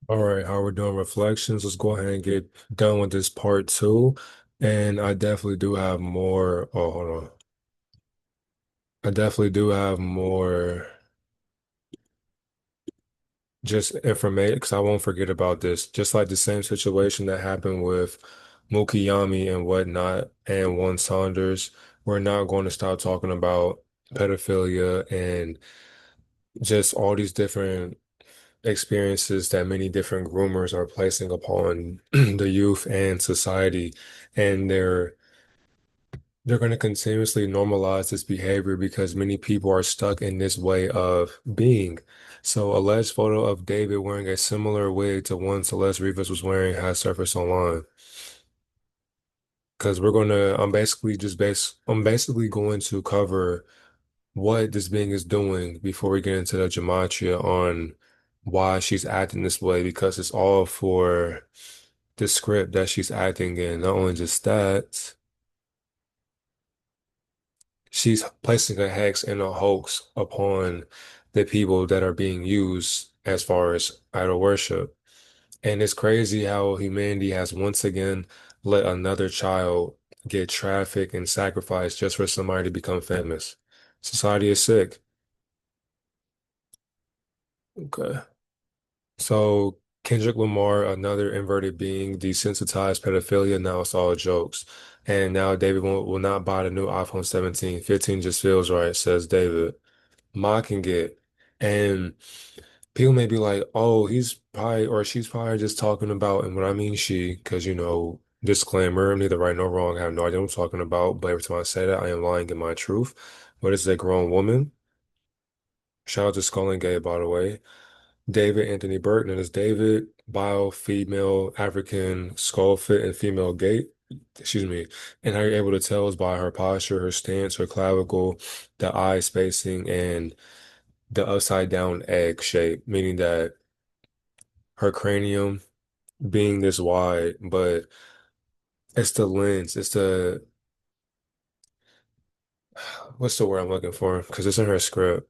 All right, how we're doing reflections. Let's go ahead and get done with this part two. And I definitely do have more. Oh, hold on. I definitely do have more just information because I won't forget about this. Just like the same situation that happened with Mukiyami and whatnot and Juan Saunders, we're not going to stop talking about pedophilia and just all these different experiences that many different groomers are placing upon the youth and society, and they're going to continuously normalize this behavior because many people are stuck in this way of being. So, alleged photo of David wearing a similar wig to one Celeste Rivas was wearing has surfaced online. Because I'm basically going to cover what this being is doing before we get into the gematria on why she's acting this way, because it's all for the script that she's acting in. Not only just that, she's placing a hex and a hoax upon the people that are being used as far as idol worship. And it's crazy how humanity has once again let another child get trafficked and sacrificed just for somebody to become famous. Society is sick. Okay. So Kendrick Lamar, another inverted being, desensitized pedophilia. Now it's all jokes. And now David will not buy the new iPhone 17. 15 just feels right, says David. Mocking it. And people may be like, oh, he's probably or she's probably just talking about, and when I mean she, because disclaimer, I'm neither right nor wrong. I have no idea what I'm talking about. But every time I say that, I am lying in my truth. But it's a grown woman. Shout out to Skull and Gay, by the way. David Anthony Burton, and it's David, bio, female, African, skull fit, and female gait. Excuse me. And how you're able to tell is by her posture, her stance, her clavicle, the eye spacing, and the upside down egg shape, meaning that her cranium being this wide, but it's the lens, it's the what's the word I'm looking for? Because it's in her script.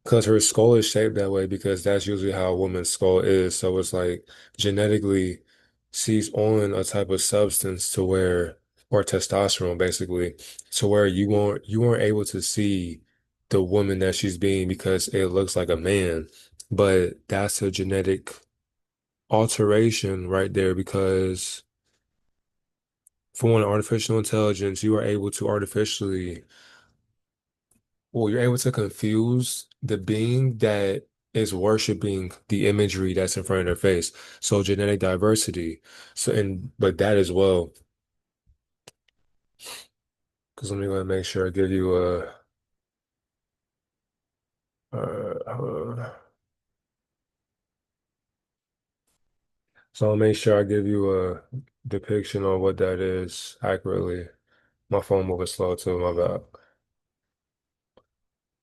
Because her skull is shaped that way because that's usually how a woman's skull is. So it's like genetically she's on a type of substance to where, or testosterone basically, to where you weren't able to see the woman that she's being because it looks like a man. But that's a genetic alteration right there because for one, artificial intelligence, you are able to artificially you're able to confuse the being that is worshiping the imagery that's in front of their face. So genetic diversity. But that as well, because let me go and make sure I give you a so I'll make sure I give you a depiction on what that is accurately. My phone moving slow too, my bad.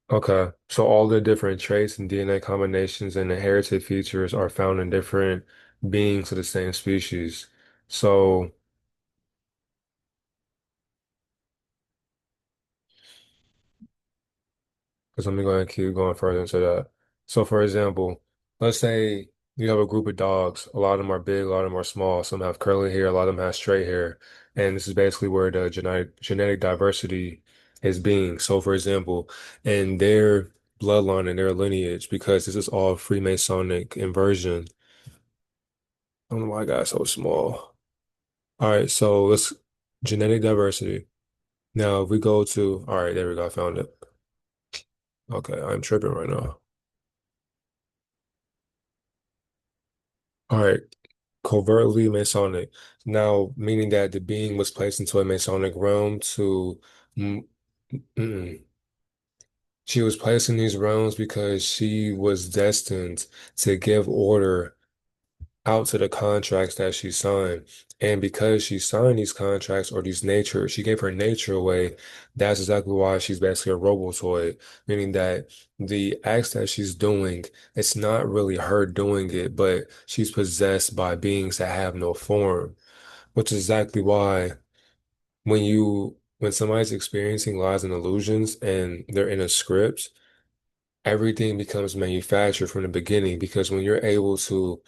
Okay, so all the different traits and DNA combinations and inherited features are found in different beings of the same species. So because let me go ahead and keep going further into that. So, for example, let's say you have a group of dogs. A lot of them are big, a lot of them are small. Some have curly hair, a lot of them have straight hair. And this is basically where the genetic diversity is being. So, for example, in their bloodline and their lineage, because this is all Freemasonic inversion. I don't know why I got so small. All right, so let's genetic diversity. Now, if we go to, all right, there we go, I found it. Okay, I'm tripping right now. All right, covertly Masonic. Now, meaning that the being was placed into a Masonic realm to, mm, mm, she was placed in these realms because she was destined to give order out to the contracts that she signed. And because she signed these contracts or she gave her nature away. That's exactly why she's basically a robotoid, meaning that the acts that she's doing, it's not really her doing it, but she's possessed by beings that have no form, which is exactly why when somebody's experiencing lies and illusions and they're in a script, everything becomes manufactured from the beginning because when you're able to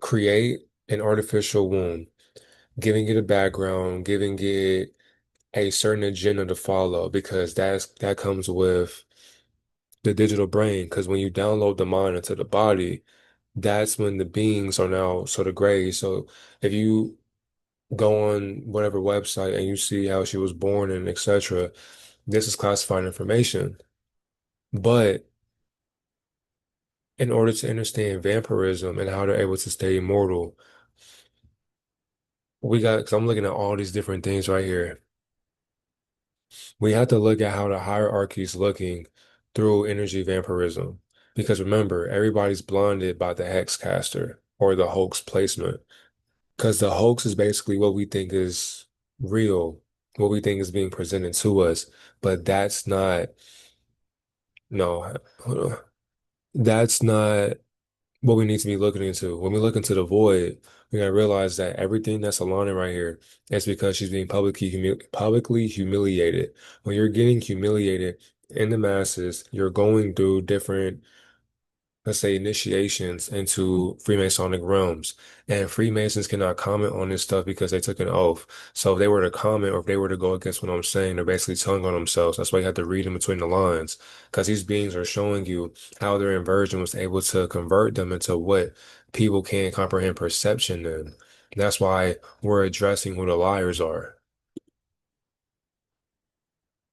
create an artificial womb, giving it a background, giving it a certain agenda to follow, because that comes with the digital brain. Because when you download the mind into the body, that's when the beings are now sort of gray. So if you go on whatever website and you see how she was born and etc., this is classified information. But in order to understand vampirism and how they're able to stay immortal, because I'm looking at all these different things right here. We have to look at how the hierarchy is looking through energy vampirism. Because remember, everybody's blinded by the hex caster or the hoax placement. Because the hoax is basically what we think is real, what we think is being presented to us. But that's not, no, hold on. That's not what we need to be looking into. When we look into the void, we gotta realize that everything that's aligning right here is because she's being publicly humiliated. When you're getting humiliated in the masses, you're going through different, let's say, initiations into Freemasonic realms. And Freemasons cannot comment on this stuff because they took an oath. So if they were to comment or if they were to go against what I'm saying, they're basically telling on themselves. That's why you have to read in between the lines. Because these beings are showing you how their inversion was able to convert them into what people can't comprehend perception in. That's why we're addressing who the liars are.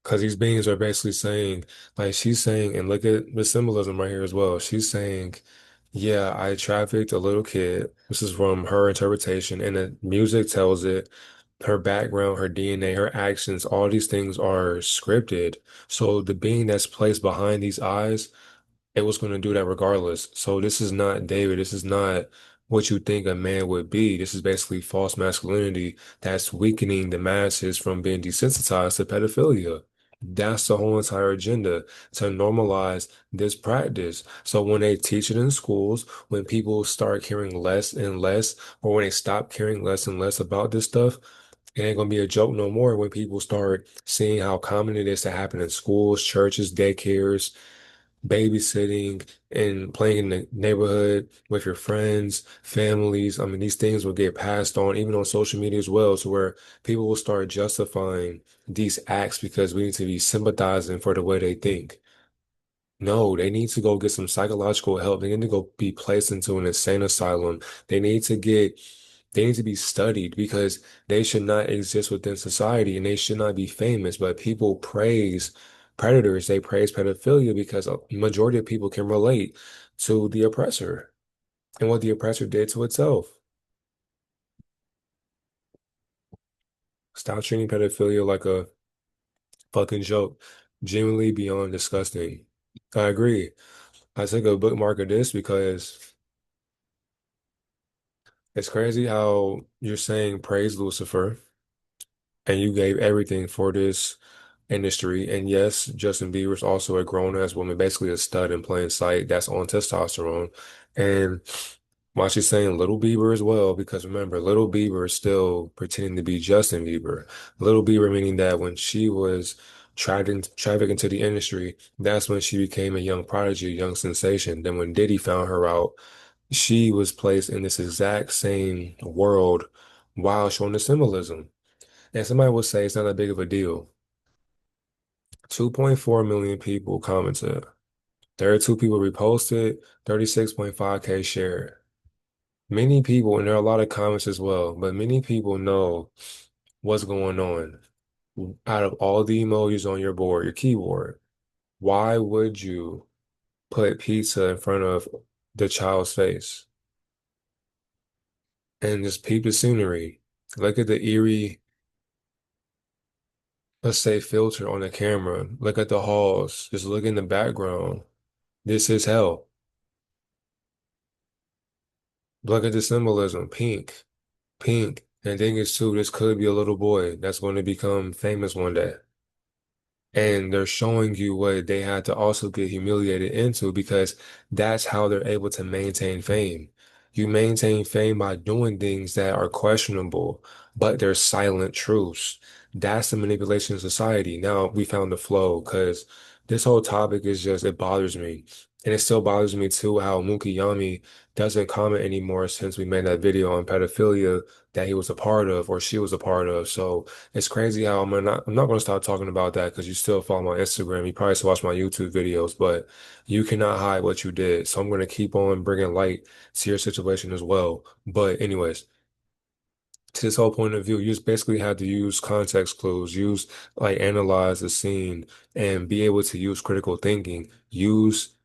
Because these beings are basically saying, like she's saying, and look at the symbolism right here as well. She's saying, yeah, I trafficked a little kid. This is from her interpretation, and the music tells it. Her background, her DNA, her actions, all these things are scripted. So the being that's placed behind these eyes, it was going to do that regardless. So this is not David. This is not what you think a man would be. This is basically false masculinity that's weakening the masses from being desensitized to pedophilia. That's the whole entire agenda to normalize this practice. So when they teach it in schools, when people start caring less and less, or when they stop caring less and less about this stuff, it ain't gonna be a joke no more when people start seeing how common it is to happen in schools, churches, daycares, babysitting and playing in the neighborhood with your friends, families. I mean, these things will get passed on even on social media as well, to where people will start justifying these acts because we need to be sympathizing for the way they think. No, they need to go get some psychological help. They need to go be placed into an insane asylum. They need to get, they need to be studied because they should not exist within society and they should not be famous. But people praise predators. They praise pedophilia because a majority of people can relate to the oppressor and what the oppressor did to itself. Stop treating pedophilia like a fucking joke. Genuinely beyond disgusting. I agree. I took a bookmark of this because it's crazy how you're saying praise Lucifer and you gave everything for this industry. And yes, Justin Bieber's also a grown-ass woman, basically a stud in plain sight that's on testosterone. And why she's saying Little Bieber as well, because remember, Little Bieber is still pretending to be Justin Bieber. Little Bieber meaning that when she was trafficking into the industry, that's when she became a young prodigy, a young sensation. Then when Diddy found her out, she was placed in this exact same world while showing the symbolism. And somebody would say it's not that big of a deal. 2.4 million people commented. 32 people reposted, 36.5K shared. Many people, and there are a lot of comments as well, but many people know what's going on. Out of all the emojis on your board, your keyboard, why would you put pizza in front of the child's face? And just peep the scenery. Look at the eerie, let's say, filter on the camera. Look at the halls. Just look in the background. This is hell. Look at the symbolism. Pink, pink. And thing is too, this could be a little boy that's going to become famous one day. And they're showing you what they had to also get humiliated into because that's how they're able to maintain fame. You maintain fame by doing things that are questionable, but they're silent truths. That's the manipulation of society. Now we found the flow because This whole topic is just, it bothers me. And it still bothers me too how Mukiyami doesn't comment anymore since we made that video on pedophilia that he was a part of or she was a part of. So it's crazy how I'm not going to stop talking about that because you still follow my Instagram. You probably still watch my YouTube videos, but you cannot hide what you did. So I'm going to keep on bringing light to your situation as well. But anyways, to this whole point of view, you just basically had to use context clues, use like analyze the scene and be able to use critical thinking, use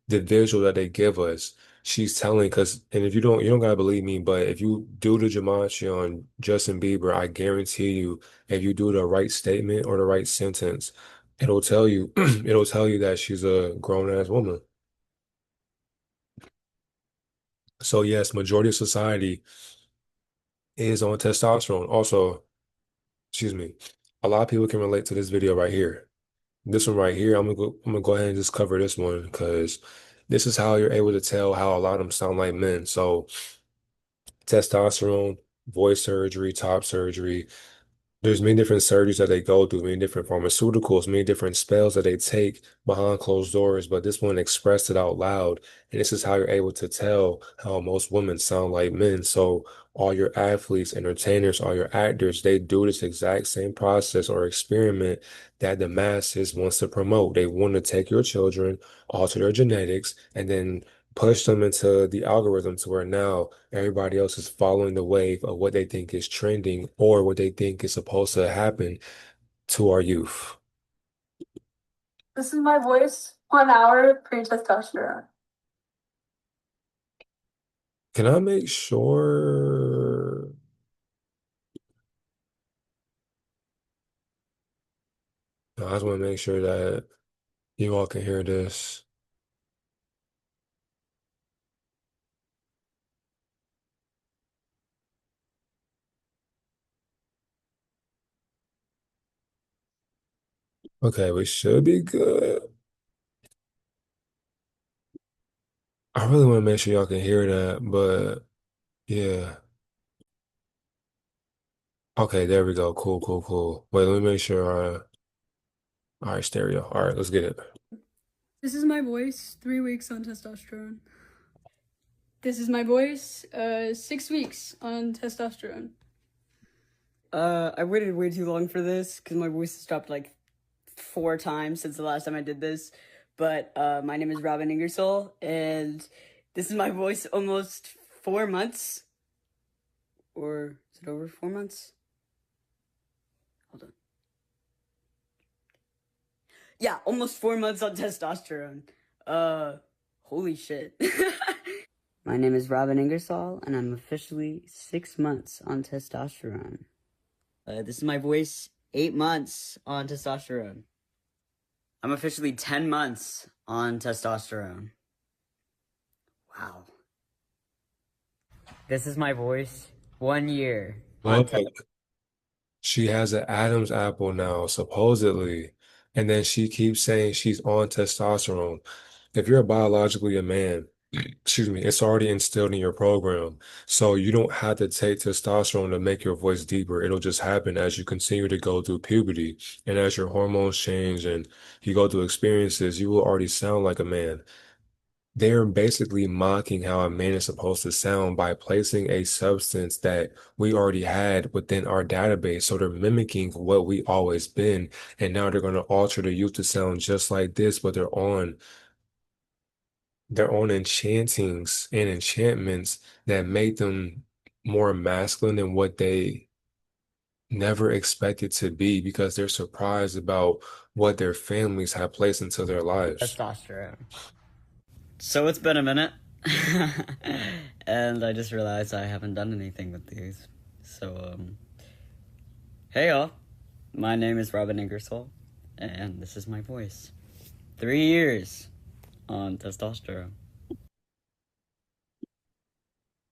the visual that they give us. She's telling, because, and if you don't gotta believe me, but if you do the Jumanji on Justin Bieber, I guarantee you, if you do the right statement or the right sentence, it'll tell you, it'll tell you that she's a grown ass woman. So yes, majority of society is on testosterone. Also, excuse me, a lot of people can relate to this video right here. This one right here, I'm gonna go ahead and just cover this one because this is how you're able to tell how a lot of them sound like men. So testosterone, voice surgery, top surgery, there's many different surgeries that they go through, many different pharmaceuticals, many different spells that they take behind closed doors, but this one expressed it out loud. And this is how you're able to tell how most women sound like men. So all your athletes, entertainers, all your actors, they do this exact same process or experiment that the masses wants to promote. They want to take your children, alter their genetics, and then push them into the algorithm to where now everybody else is following the wave of what they think is trending or what they think is supposed to happen to our youth. This is my voice 1 hour pre-testosterone. Can I make sure? I just want to make sure that you all can hear this. Okay, we should be good. I really want to make sure y'all can hear that, but yeah. Okay, there we go. Cool, cool, cool. Wait, let me make sure. All right, stereo. All right, let's get it. This is my voice 3 weeks on testosterone. This is my voice 6 weeks on testosterone. I waited way too long for this because my voice has dropped like 4 times since the last time I did this. But my name is Robin Ingersoll, and this is my voice almost 4 months. Or is it over 4 months? Hold on. Yeah, almost 4 months on testosterone. Holy shit. My name is Robin Ingersoll, and I'm officially 6 months on testosterone. This is my voice 8 months on testosterone. I'm officially 10 months on testosterone. Wow. This is my voice 1 year on testosterone. Look. She has an Adam's apple now, supposedly. And then she keeps saying she's on testosterone. If you're biologically a man, excuse me, it's already instilled in your program. So you don't have to take testosterone to make your voice deeper. It'll just happen as you continue to go through puberty. And as your hormones change and you go through experiences, you will already sound like a man. They're basically mocking how a man is supposed to sound by placing a substance that we already had within our database. So they're mimicking what we always been, and now they're going to alter the youth to sound just like this, but they're on enchantings and enchantments that make them more masculine than what they never expected to be because they're surprised about what their families have placed into their lives. Testosterone. So it's been a minute. And I just realized I haven't done anything with these. So, hey y'all. My name is Robin Ingersoll, and this is my voice. 3 years on testosterone.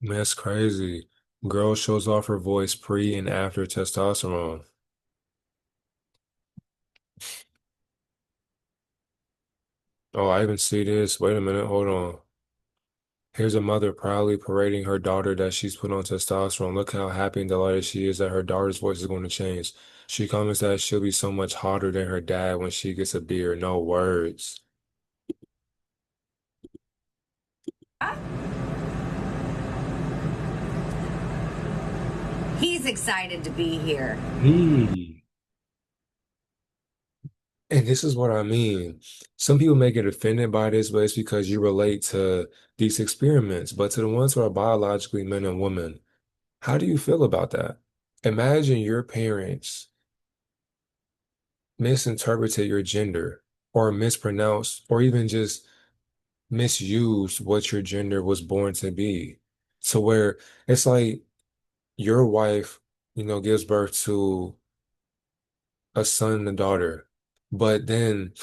Man, that's crazy. Girl shows off her voice pre and after testosterone. Oh, I even see this. Wait a minute, hold on. Here's a mother proudly parading her daughter that she's put on testosterone. Look how happy and delighted she is that her daughter's voice is going to change. She comments that she'll be so much hotter than her dad when she gets a beard. No words. He's excited to be here. Hmm. And this is what I mean. Some people may get offended by this, but it's because you relate to these experiments. But to the ones who are biologically men and women, how do you feel about that? Imagine your parents misinterpreted your gender or mispronounced or even just misused what your gender was born to be. So where it's like your wife, gives birth to a son and a daughter, but then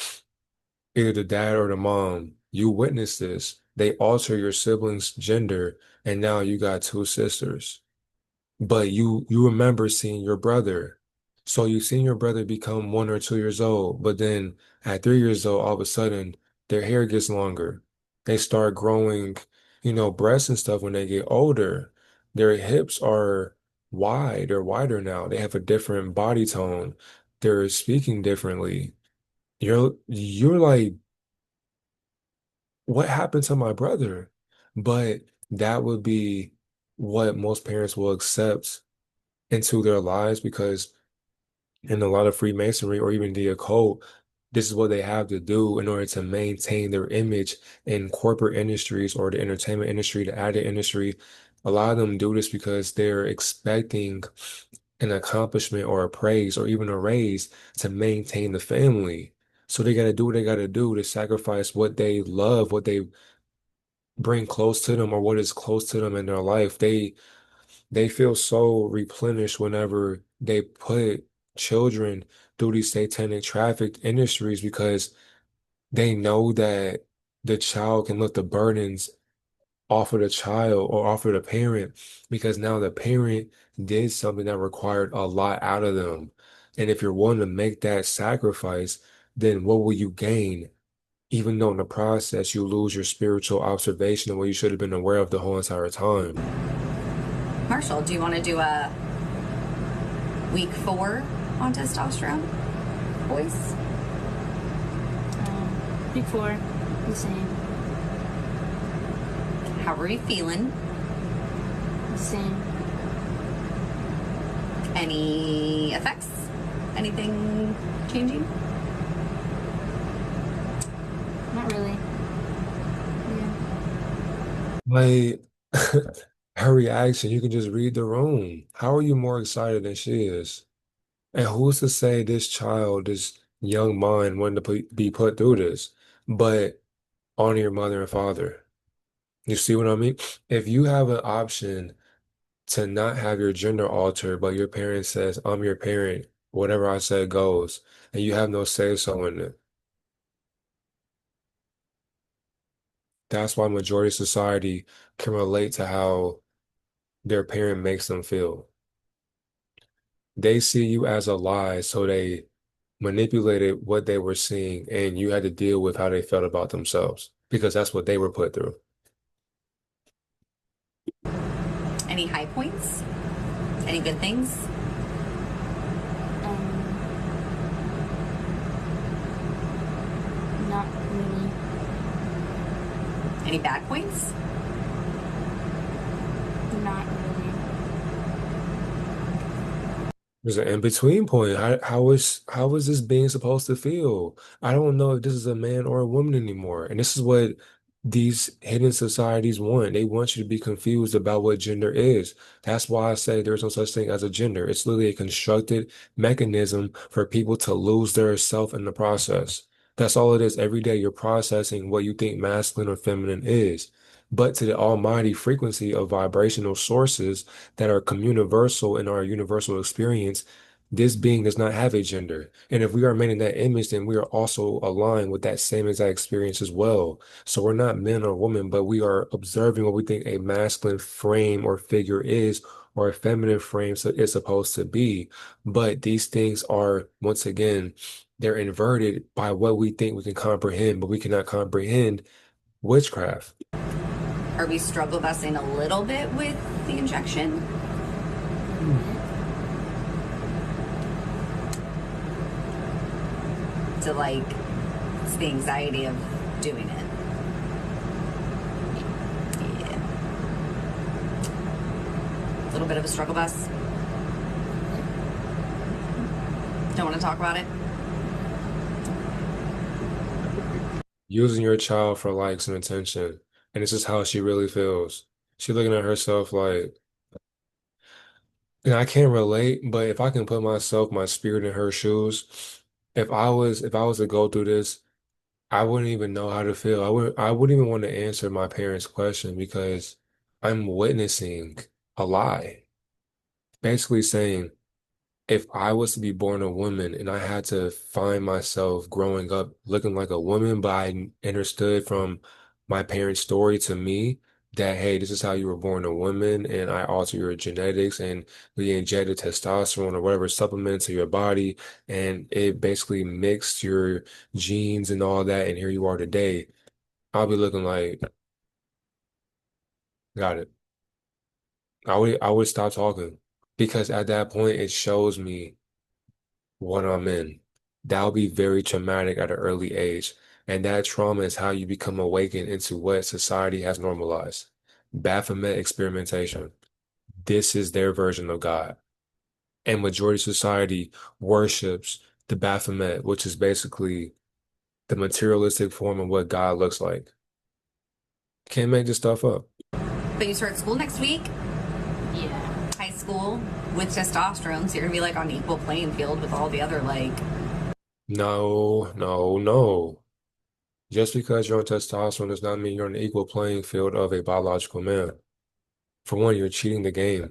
either the dad or the mom, you witness this. They alter your sibling's gender, and now you got two sisters. But you remember seeing your brother. So you've seen your brother become 1 or 2 years old, but then at 3 years old, all of a sudden their hair gets longer. They start growing, breasts and stuff when they get older. Their hips are wide, they're wider now. They have a different body tone. They're speaking differently. You're like, what happened to my brother? But that would be what most parents will accept into their lives because in a lot of Freemasonry or even the occult, this is what they have to do in order to maintain their image in corporate industries or the entertainment industry, the ad industry. A lot of them do this because they're expecting an accomplishment or a praise or even a raise to maintain the family. So they got to do what they got to do to sacrifice what they love, what they bring close to them or what is close to them in their life. They feel so replenished whenever they put children through these satanic trafficked industries because they know that the child can lift the burdens off of the child or off of the parent because now the parent did something that required a lot out of them. And if you're willing to make that sacrifice, then what will you gain? Even though in the process you lose your spiritual observation of what you should have been aware of the whole entire time. Marshall, do you want to do a week 4 on testosterone, boys? Week 4, the same. How are you feeling? The same. Any effects? Anything changing? Not really. Yeah. Like her reaction, you can just read the room. How are you more excited than she is? And who's to say this child, this young mind, wanted to be put through this? But honor your mother and father. You see what I mean? If you have an option to not have your gender altered, but your parent says, I'm your parent, whatever I say goes, and you have no say so in it. That's why majority of society can relate to how their parent makes them feel. They see you as a lie, so they manipulated what they were seeing, and you had to deal with how they felt about themselves because that's what they were put through. Any high points? Any good things? Not really. Any bad points? Not really. There's an in-between point. How is this being supposed to feel? I don't know if this is a man or a woman anymore. And this is what these hidden societies want. They want you to be confused about what gender is. That's why I say there's no such thing as a gender. It's literally a constructed mechanism for people to lose their self in the process. That's all it is. Every day you're processing what you think masculine or feminine is. But to the almighty frequency of vibrational sources that are communiversal in our universal experience, this being does not have a gender. And if we are made in that image, then we are also aligned with that same exact experience as well. So we're not men or women, but we are observing what we think a masculine frame or figure is, or a feminine frame is supposed to be. But these things are, once again, they're inverted by what we think we can comprehend, but we cannot comprehend witchcraft. Are we struggle busing a little bit with the injection? To like, it's the anxiety of doing it. Yeah. A little bit of a struggle bus. Don't want to talk about it. Using your child for likes and attention. And this is how she really feels. She looking at herself like, and I can't relate, but if I can put myself, my spirit in her shoes, if I was to go through this, I wouldn't even know how to feel. I wouldn't even want to answer my parents' question because I'm witnessing a lie. Basically saying, if I was to be born a woman and I had to find myself growing up looking like a woman, but I understood from my parents' story to me that, hey, this is how you were born a woman, and I alter your genetics and we injected testosterone or whatever supplement into your body, and it basically mixed your genes and all that, and here you are today. I'll be looking like, got it. I would stop talking because at that point it shows me what I'm in. That'll be very traumatic at an early age. And that trauma is how you become awakened into what society has normalized. Baphomet experimentation. This is their version of God. And majority society worships the Baphomet, which is basically the materialistic form of what God looks like. Can't make this stuff up. But you start school next week, Yeah. high school, with testosterone, so you're gonna be like on equal playing field with all the other like. No, no, no. Just because you're on testosterone does not mean you're on the equal playing field of a biological man. For one, you're cheating the game.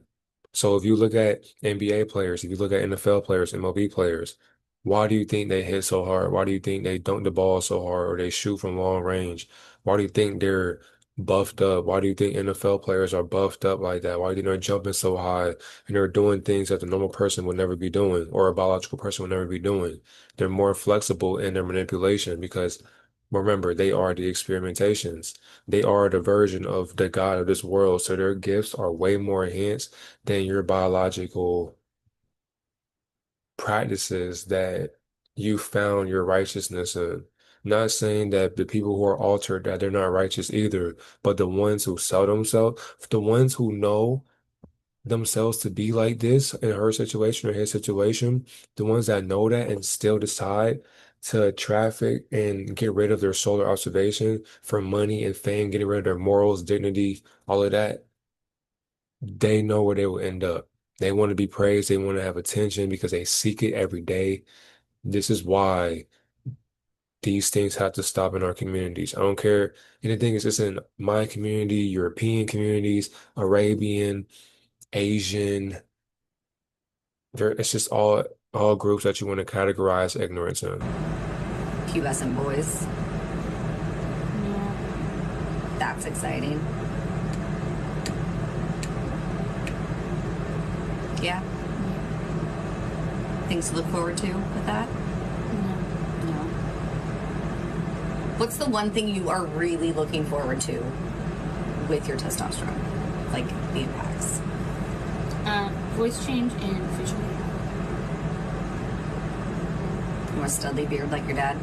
So if you look at NBA players, if you look at NFL players, MLB players, why do you think they hit so hard? Why do you think they dunk the ball so hard or they shoot from long range? Why do you think they're buffed up? Why do you think NFL players are buffed up like that? Why do you think they're jumping so high and they're doing things that the normal person would never be doing or a biological person would never be doing? They're more flexible in their manipulation because remember, they are the experimentations. They are the version of the God of this world, so their gifts are way more enhanced than your biological practices that you found your righteousness in. Not saying that the people who are altered that they're not righteous either, but the ones who sell themselves, the ones who know themselves to be like this in her situation or his situation, the ones that know that and still decide to traffic and get rid of their solar observation for money and fame, getting rid of their morals, dignity, all of that, they know where they will end up. They want to be praised, they want to have attention because they seek it every day. This is why these things have to stop in our communities. I don't care. And the thing is, it's in my community, European communities, Arabian, Asian. It's just all groups that you want to categorize ignorance in. Pubescent boys. Yeah. That's exciting. Yeah. Things to look forward to with that? No. No. What's the one thing you are really looking forward to with your testosterone? Like the impacts. Voice change and facial hair. You want a studly beard like your dad?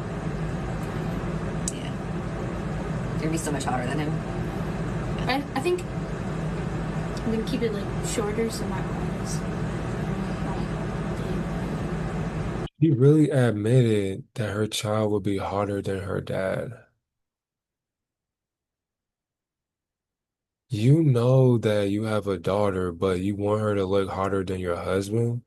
Yeah. You're gonna be so much hotter than him. I think I'm gonna keep it like shorter, so not quite as She really admitted that her child would be hotter than her dad. You know that you have a daughter, but you want her to look hotter than your husband?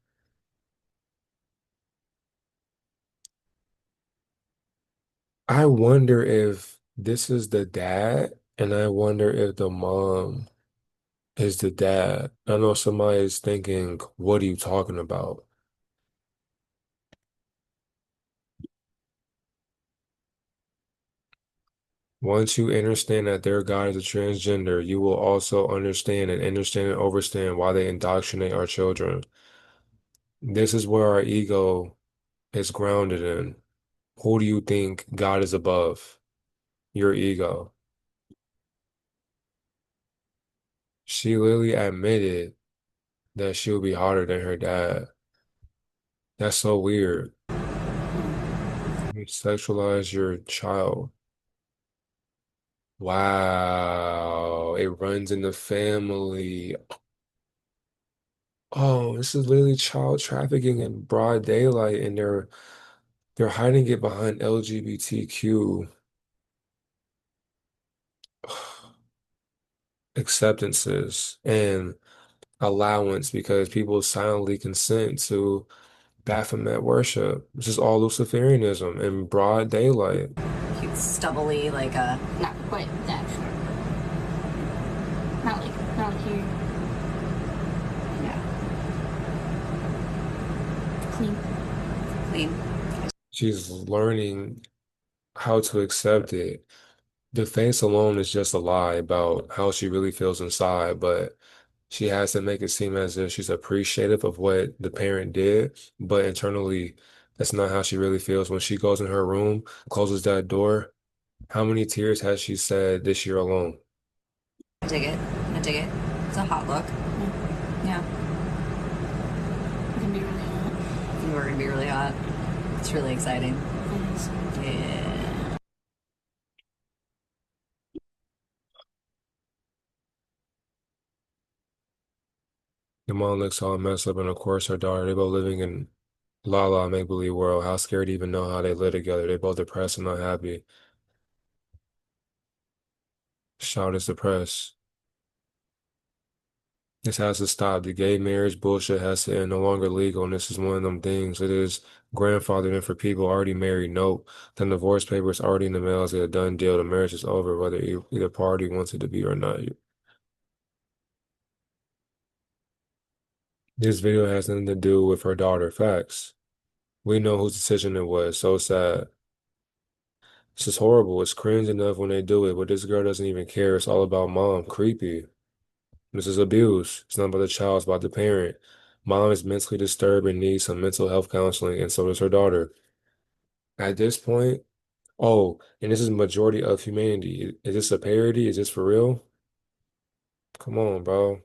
I wonder if this is the dad, and I wonder if the mom is the dad. I know somebody is thinking, what are you talking about? Once you understand that their God is a transgender, you will also understand and overstand why they indoctrinate our children. This is where our ego is grounded in. Who do you think God is above? Your ego. She literally admitted that she would be hotter than her dad. That's so weird. You sexualize your child. Wow, it runs in the family. Oh, this is literally child trafficking in broad daylight, and they're hiding it behind LGBTQ acceptances and allowance because people silently consent to Baphomet worship. This is all Luciferianism in broad daylight. Cute, stubbly, like a. Not quite that short. Not like here. Yeah, Clean. clean. She's learning how to accept it. The face alone is just a lie about how she really feels inside, but she has to make it seem as if she's appreciative of what the parent did, but internally, that's not how she really feels. When she goes in her room, closes that door, how many tears has she said this year alone? I dig it. I dig it. It's a hot look. Yeah. It can be really hot. You are gonna be really hot. It's really exciting. It is. Yeah. The mom looks all messed up, and of course, her daughter, they both living in La La make-believe world. How scared to even know how they live together. They both depressed and not happy. Shout is depressed. This has to stop. The gay marriage bullshit has to end. No longer legal, and this is one of them things. It is grandfathered in for people already married. Nope. The divorce paper is already in the mail. It's a done deal. The marriage is over, whether either party wants it to be or not. This video has nothing to do with her daughter. Facts. We know whose decision it was. So sad. This is horrible. It's cringe enough when they do it, but this girl doesn't even care. It's all about mom. Creepy. This is abuse. It's not about the child, it's about the parent. Mom is mentally disturbed and needs some mental health counseling, and so does her daughter. At this point, oh, and this is majority of humanity. Is this a parody? Is this for real? Come on, bro.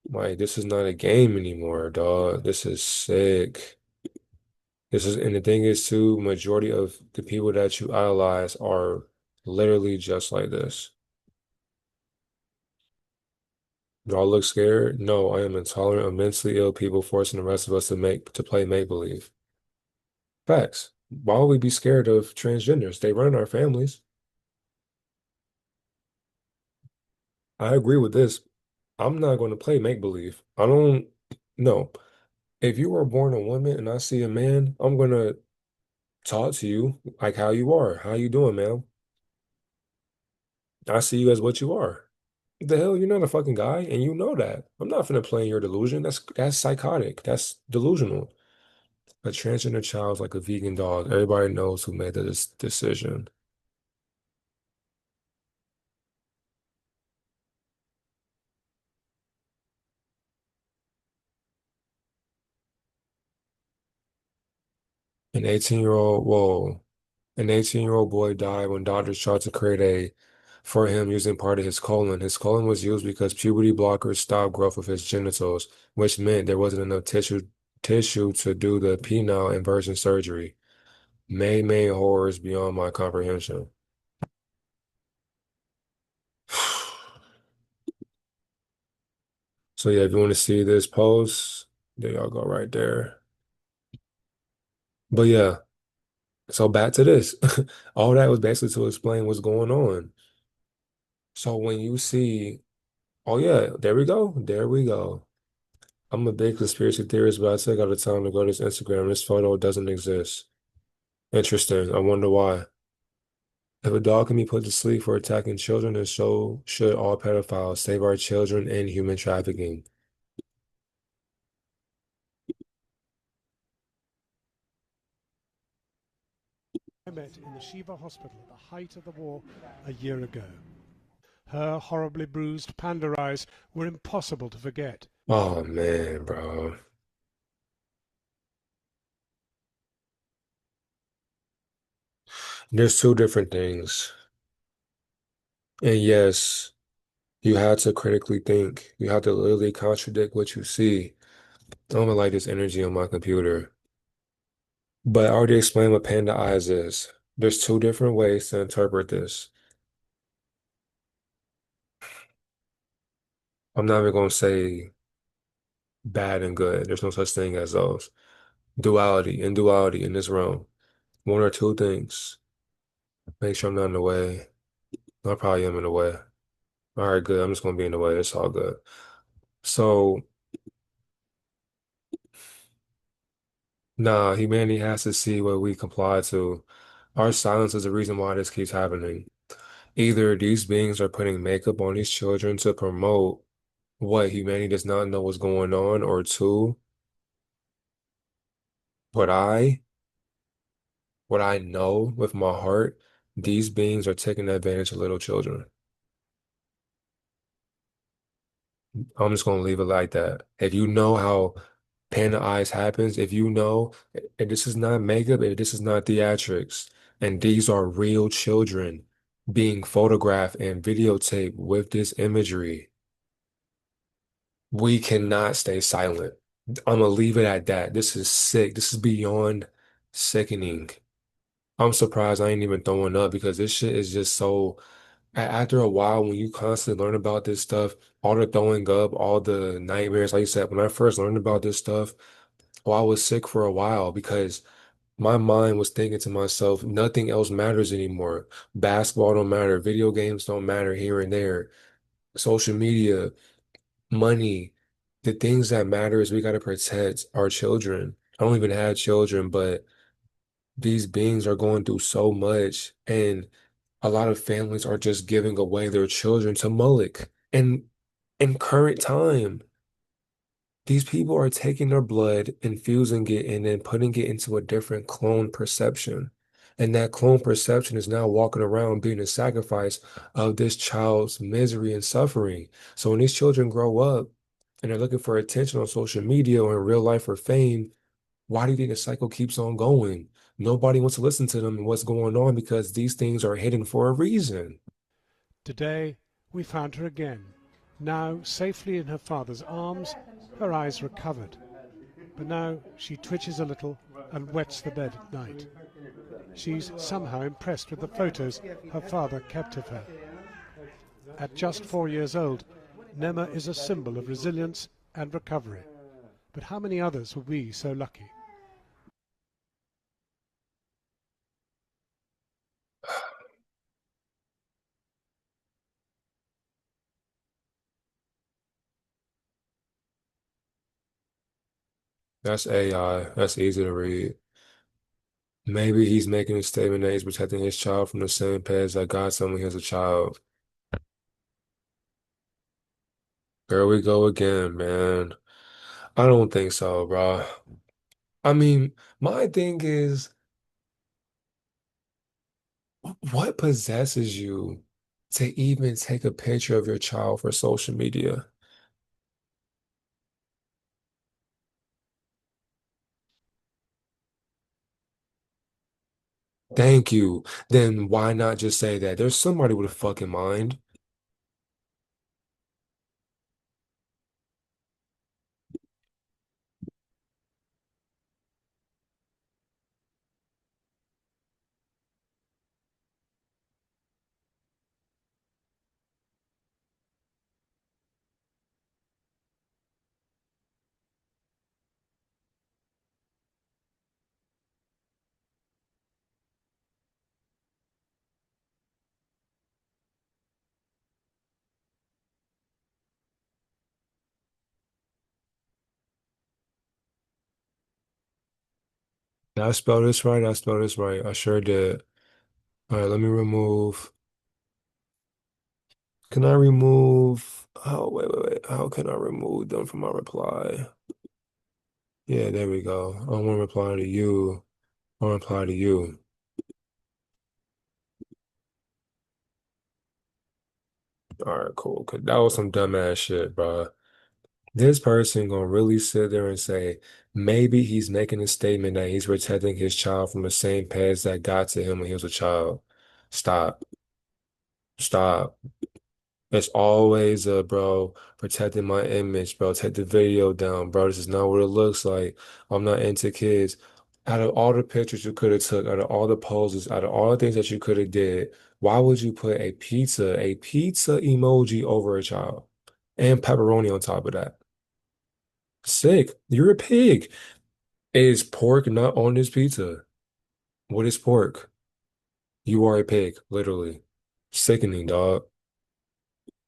Like, this is not a game anymore, dog. This is sick. This is, and the thing is, too, majority of the people that you idolize are literally just like this. Do I look scared? No, I am intolerant of mentally ill people forcing the rest of us to play make-believe. Facts. Why would we be scared of transgenders? They run our families. I agree with this. I'm not going to play make-believe. I don't know. If you were born a woman and I see a man, I'm going to talk to you like how you are. How you doing, man? I see you as what you are. The hell, you're not a fucking guy, and you know that. I'm not finna play in your delusion. That's psychotic. That's delusional. A transgender child's like a vegan dog. Everybody knows who made this decision. An 18-year-old, whoa, an 18-year-old boy died when doctors tried to create a for him using part of his colon. His colon was used because puberty blockers stopped growth of his genitals, which meant there wasn't enough tissue to do the penile inversion surgery. May horrors beyond my comprehension. So yeah, if you want to see this post, there y'all go right there. But yeah, so back to this. All that was basically to explain what's going on. So when you see, oh yeah, there we go. There we go. I'm a big conspiracy theorist, but I still got the time to go to this Instagram. This photo doesn't exist. Interesting. I wonder why. If a dog can be put to sleep for attacking children, then so should all pedophiles. Save our children and human trafficking. I met in the Shiva hospital at the height of the war a year ago. Her horribly bruised panda eyes were impossible to forget. Oh man, bro. There's two different things. And yes. You had to critically think. You have to literally contradict what you see. I don't like this energy on my computer. But I already explained what panda eyes is. There's two different ways to interpret this. I'm not even going to say bad and good. There's no such thing as those. Duality and duality in this realm. One or two things. Make sure I'm not in the way. I probably am in the way. All right, good. I'm just going to be in the way. It's all good. So, nah, humanity has to see what we comply to. Our silence is the reason why this keeps happening. Either these beings are putting makeup on these children to promote what humanity does not know what's going on, or two, what I what I know with my heart, these beings are taking advantage of little children. I'm just gonna leave it like that. If you know how Panda Eyes happens, if you know, and this is not makeup, if this is not theatrics, and these are real children being photographed and videotaped with this imagery, we cannot stay silent. I'm gonna leave it at that. This is sick. This is beyond sickening. I'm surprised I ain't even throwing up because this shit is just so. After a while, when you constantly learn about this stuff, all the throwing up, all the nightmares, like you said, when I first learned about this stuff, oh, I was sick for a while because my mind was thinking to myself, nothing else matters anymore. Basketball don't matter, video games don't matter here and there, social media, money. The things that matter is we got to protect our children. I don't even have children, but these beings are going through so much, and a lot of families are just giving away their children to Mullick. And in current time, these people are taking their blood, infusing it, and then putting it into a different clone perception. And that clone perception is now walking around being a sacrifice of this child's misery and suffering. So when these children grow up and they're looking for attention on social media or in real life or fame, why do you think the cycle keeps on going? Nobody wants to listen to them and what's going on because these things are hidden for a reason. Today we found her again, now safely in her father's arms, her eyes recovered. But now she twitches a little and wets the bed at night. She's somehow impressed with the photos her father kept of her. At just 4 years old, Nema is a symbol of resilience and recovery. But how many others will be so lucky? That's AI. That's easy to read. Maybe he's making a statement that he's protecting his child from the same past that God told him he was a child. There we go again, man. I don't think so, bro. I mean, my thing is, what possesses you to even take a picture of your child for social media? Thank you. Then why not just say that? There's somebody with a fucking mind. Did I spell this right? I spelled this right. I sure did. All right, let me remove. Can I remove? Oh, wait. How can I remove them from my reply? Yeah, there we go. I want to reply to you. I want to reply to you. All right, cool. 'Cause that was some dumbass shit, bro. This person gonna really sit there and say maybe he's making a statement that he's protecting his child from the same past that got to him when he was a child. Stop. Stop. It's always bro, protecting my image, bro. Take the video down, bro. This is not what it looks like. I'm not into kids. Out of all the pictures you could have took, out of all the poses, out of all the things that you could have did, why would you put a pizza emoji over a child and pepperoni on top of that? Sick. You're a pig. Is pork not on this pizza? What is pork? You are a pig, literally. Sickening, dog.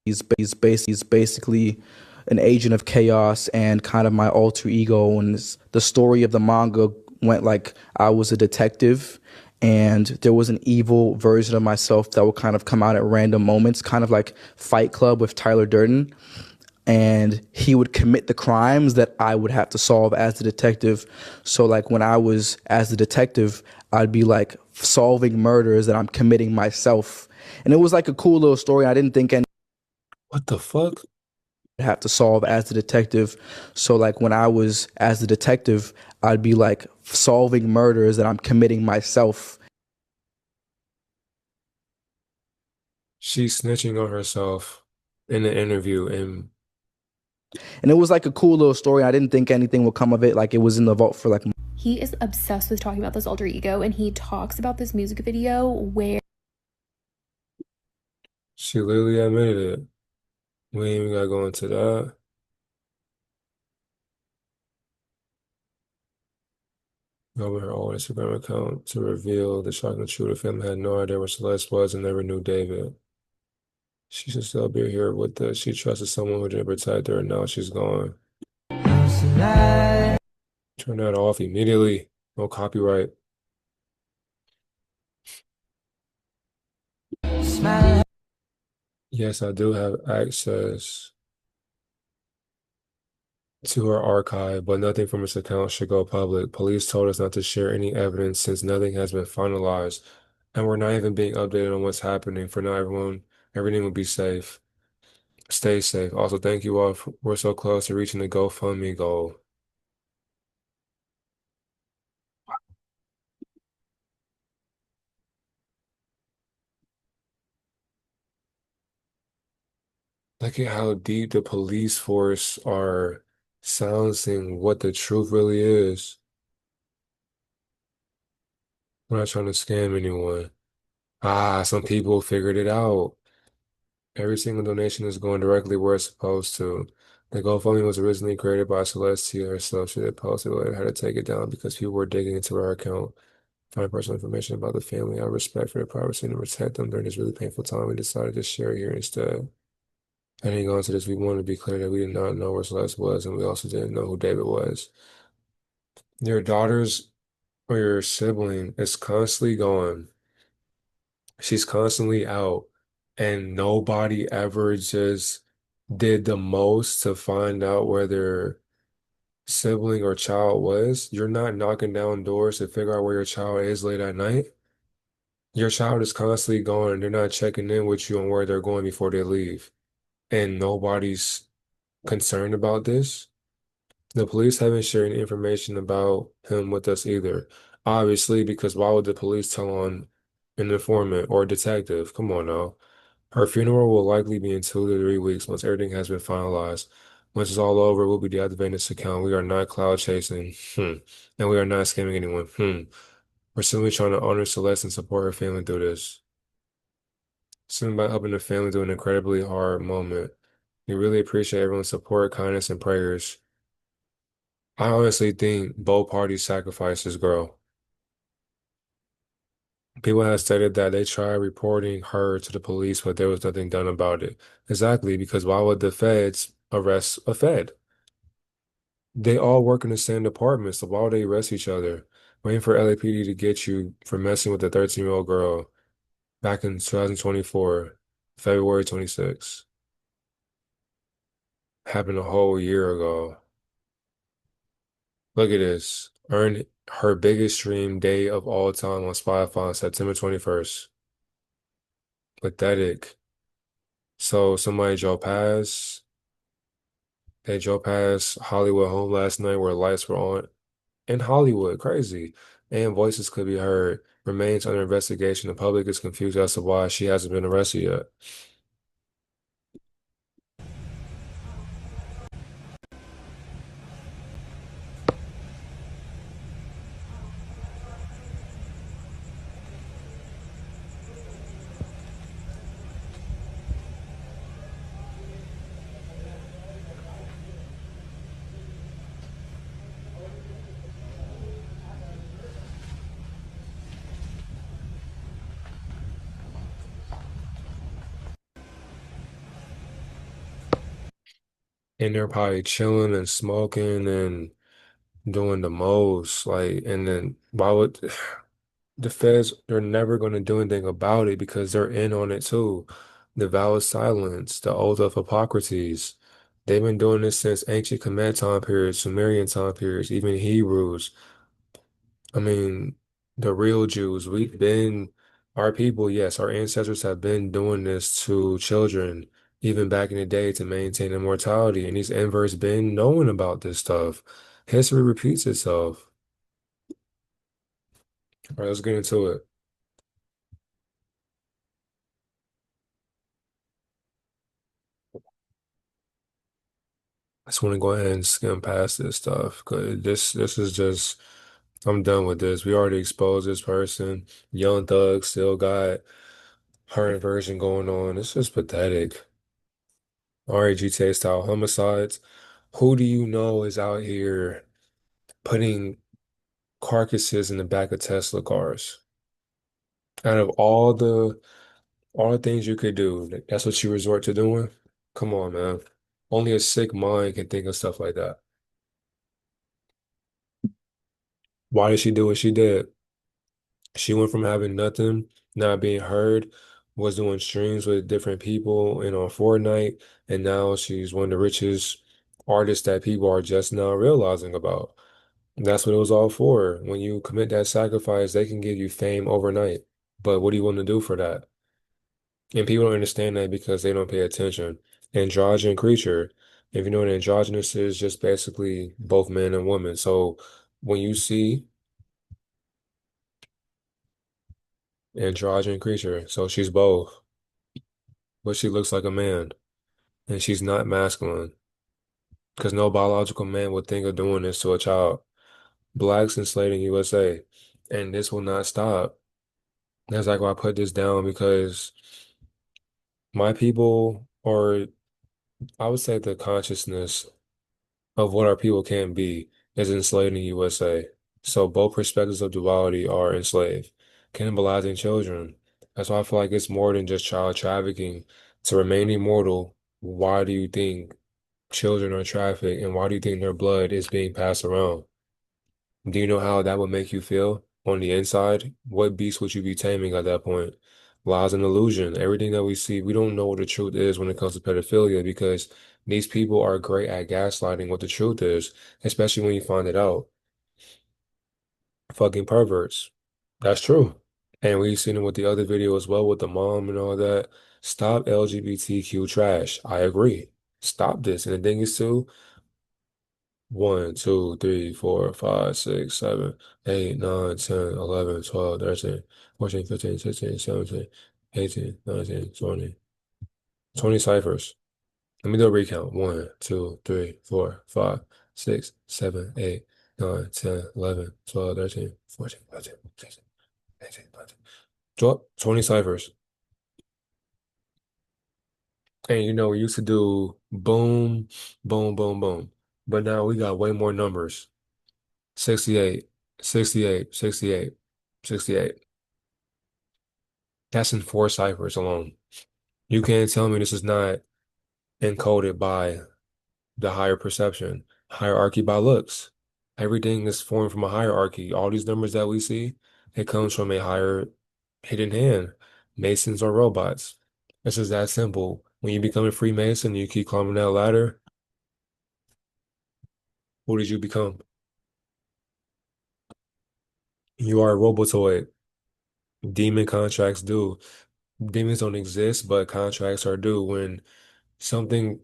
He's basically an agent of chaos and kind of my alter ego. And the story of the manga went like I was a detective and there was an evil version of myself that would kind of come out at random moments, kind of like Fight Club with Tyler Durden. And he would commit the crimes that I would have to solve as the detective. So like when I was as the detective, I'd be like solving murders that I'm committing myself. And it was like a cool little story. I didn't think What the fuck? have to solve as the detective. So like when I was as the detective, I'd be like solving murders that I'm committing myself. She's snitching on herself in an interview, and And it was like a cool little story. I didn't think anything would come of it. Like it was in the vault for like He is obsessed with talking about this alter ego, and he talks about this music video where she literally admitted it. We ain't even gotta go into that. Over her old Instagram account to reveal the shocking truth. The family had no idea where Celeste was and never knew David. She should still be here with us. She trusted someone who didn't protect her, and now she's gone. Turn that off immediately. No copyright. Yes, I do have access to her archive, but nothing from this account should go public. Police told us not to share any evidence since nothing has been finalized, and we're not even being updated on what's happening. For now, everything will be safe. Stay safe. Also, thank you all. We're so close to reaching the GoFundMe goal. Look at how deep the police force are silencing what the truth really is. We're not trying to scam anyone. Ah, some people figured it out. Every single donation is going directly where it's supposed to. The GoFundMe was originally created by Celestia herself. She had posted it, had to take it down because people were digging into her account, finding personal information about the family. Out of respect for their privacy and to protect them during this really painful time, we decided to share it here instead. Heading on to this, we wanted to be clear that we did not know where Celeste was, and we also didn't know who David was. Your daughters or your sibling is constantly gone. She's constantly out, and nobody ever just did the most to find out where their sibling or child was. You're not knocking down doors to figure out where your child is late at night. Your child is constantly gone, and they're not checking in with you on where they're going before they leave. And nobody's concerned about this. The police haven't shared any information about him with us either. Obviously, because why would the police tell on an informant or a detective? Come on now. Her funeral will likely be in 2 to 3 weeks once everything has been finalized. Once it's all over, we'll be deactivating this account. We are not cloud chasing. And we are not scamming anyone. We're simply trying to honor Celeste and support her family through this. Something about helping the family through an incredibly hard moment. We really appreciate everyone's support, kindness, and prayers. I honestly think both parties' sacrifices grow. People have stated that they tried reporting her to the police, but there was nothing done about it. Exactly, because why would the feds arrest a Fed? They all work in the same department, so why would they arrest each other? Waiting for LAPD to get you for messing with a 13-year-old girl back in 2024, February 26th. Happened a whole year ago. Look at this. Earned her biggest stream day of all time on Spotify on September 21st. Pathetic. So somebody drove past. They drove past Hollywood home last night where lights were on in Hollywood. Crazy. And voices could be heard. Remains under investigation. The public is confused as to why she hasn't been arrested yet. And they're probably chilling and smoking and doing the most. Like, and then why would the feds, they're never going to do anything about it because they're in on it too. The vow of silence, the oath of Hippocrates. They've been doing this since ancient Kemet time periods, Sumerian time periods, even Hebrews. I mean, the real Jews, our people, yes, our ancestors have been doing this to children, even back in the day to maintain immortality. And these inverts been knowing about this stuff. History repeats itself. All right, let's get into it. I just want to go ahead and skim past this stuff because this is just I'm done with this. We already exposed this person. Young Thug still got her inversion going on. It's just pathetic. RAGTA style homicides. Who do you know is out here putting carcasses in the back of Tesla cars? Out of all the things you could do, that's what you resort to doing? Come on, man. Only a sick mind can think of stuff like that. Why did she do what she did? She went from having nothing, not being heard, was doing streams with different people and on Fortnite, and now she's one of the richest artists that people are just now realizing about. That's what it was all for. When you commit that sacrifice, they can give you fame overnight. But what do you want to do for that? And people don't understand that because they don't pay attention. Androgyn creature, if you know what androgynous is, just basically both man and woman. So when you see androgyn creature, so she's both, but she looks like a man and she's not masculine because no biological man would think of doing this to a child. Blacks enslaved in USA, and this will not stop. That's like why I put this down because my people, or I would say the consciousness of what our people can be, is enslaved in the USA. So both perspectives of duality are enslaved, cannibalizing children. That's why I feel like it's more than just child trafficking. To remain immortal, why do you think children are trafficked and why do you think their blood is being passed around? Do you know how that would make you feel on the inside? What beast would you be taming at that point? Lies and illusion. Everything that we see, we don't know what the truth is when it comes to pedophilia because these people are great at gaslighting what the truth is, especially when you find it out. Fucking perverts. That's true. And we've seen it with the other video as well with the mom and all that. Stop LGBTQ trash. I agree. Stop this. And the thing is too, 1, 2, 3, 4, 5, 6, 7, 8, 9, 10, 11, 12, 13, 14, 15, 16, 17, 18, 19, 20. 20 ciphers. Let me do a recount. 1, 2, 3, 4, 5, 6, 7, 8, 9, 10, 11, 12, 13, 14, 15, 16, 18, 19. 20 ciphers. And we used to do boom, boom, boom, boom. But now we got way more numbers. 68, 68, 68, 68. That's in 4 ciphers alone. You can't tell me this is not encoded by the higher perception, hierarchy by looks. Everything is formed from a hierarchy. All these numbers that we see, it comes from a higher hidden hand. Masons are robots. It's just that simple. When you become a Freemason, you keep climbing that ladder. Who did you become? You are a robotoid. Demon contracts do. Demons don't exist, but contracts are due. When something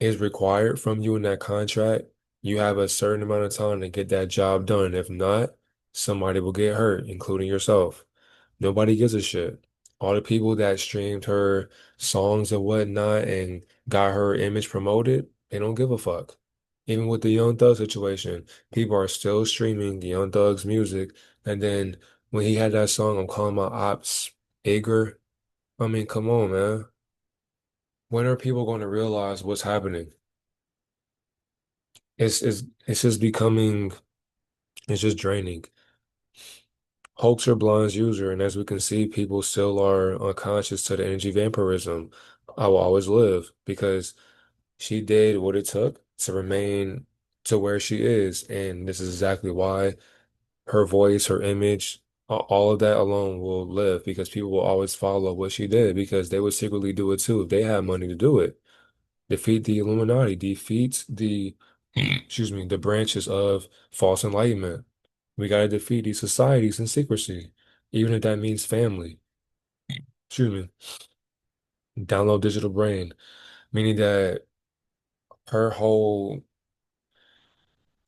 is required from you in that contract, you have a certain amount of time to get that job done. If not, somebody will get hurt, including yourself. Nobody gives a shit. All the people that streamed her songs and whatnot and got her image promoted, they don't give a fuck. Even with the Young Thug situation, people are still streaming Young Thug's music. And then when he had that song, I'm calling my ops Igor. I mean, come on, man. When are people going to realize what's happening? It's just becoming, it's just draining. Hoax or blinds user, and as we can see, people still are unconscious to the energy vampirism. I will always live because She did what it took to remain to where she is, and this is exactly why her voice, her image, all of that alone will live because people will always follow what she did because they would secretly do it too if they had money to do it. Defeat the Illuminati, defeat the, excuse me, the branches of false enlightenment. We got to defeat these societies in secrecy, even if that means family. Excuse me. Download digital brain, meaning that her whole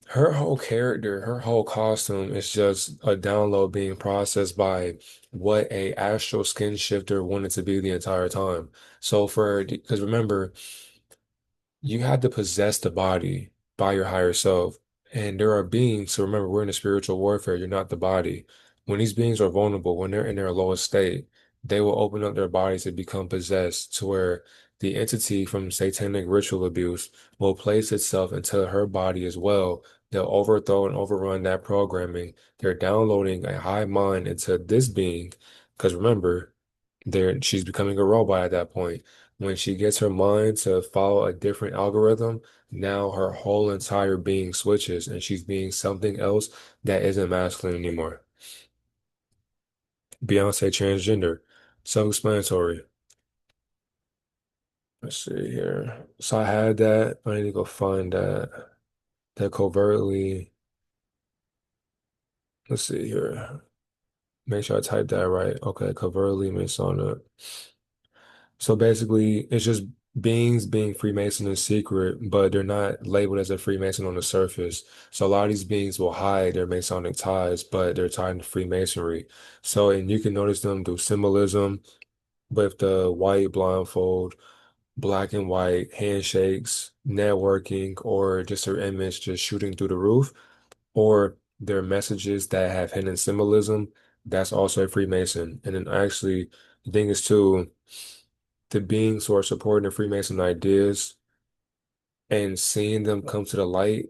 her whole character, her whole costume is just a download being processed by what a astral skin shifter wanted to be the entire time. So because remember, you had to possess the body by your higher self. And there are beings, so remember, we're in a spiritual warfare. You're not the body. When these beings are vulnerable, when they're in their lowest state, they will open up their bodies to become possessed to where the entity from satanic ritual abuse will place itself into her body as well. They'll overthrow and overrun that programming. They're downloading a hive mind into this being. Because remember, she's becoming a robot at that point. When she gets her mind to follow a different algorithm, now her whole entire being switches and she's being something else that isn't masculine anymore. Beyonce transgender. Self-explanatory. Let's see here. So I had that. I need to go find that. That covertly. Let's see here. Make sure I type that right. Okay, covertly Masonic. So basically, it's just beings being Freemason in secret, but they're not labeled as a Freemason on the surface. So a lot of these beings will hide their Masonic ties, but they're tied to Freemasonry. So, and you can notice them through symbolism with the white blindfold, black and white handshakes, networking, or just their image just shooting through the roof, or their messages that have hidden symbolism. That's also a Freemason. And then actually, the thing is too the beings who are supporting the Freemason ideas and seeing them come to the light,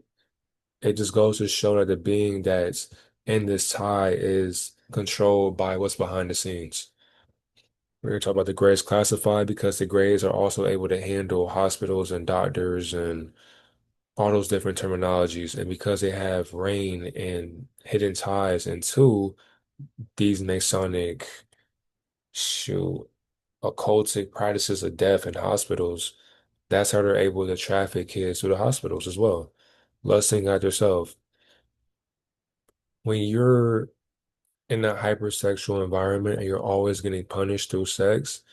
it just goes to show that the being that's in this tie is controlled by what's behind the scenes. We're going to talk about the grades classified because the grades are also able to handle hospitals and doctors and all those different terminologies. And because they have rain and hidden ties into these Masonic, shoot, occultic practices of death in hospitals, that's how they're able to traffic kids to the hospitals as well. Lusting at yourself. When you're in a hypersexual environment and you're always getting punished through sex,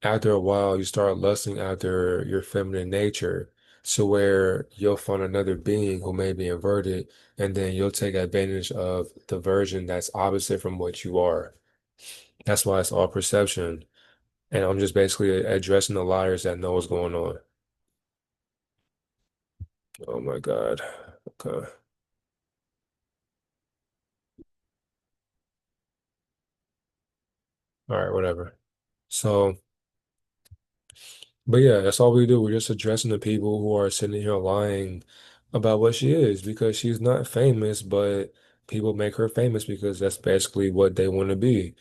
after a while you start lusting after your feminine nature to where you'll find another being who may be inverted and then you'll take advantage of the version that's opposite from what you are. That's why it's all perception. And I'm just basically addressing the liars that know what's going on. Oh my God. Okay. All right, whatever. So, but yeah, that's all we do. We're just addressing the people who are sitting here lying about what she is because she's not famous, but people make her famous because that's basically what they want to be.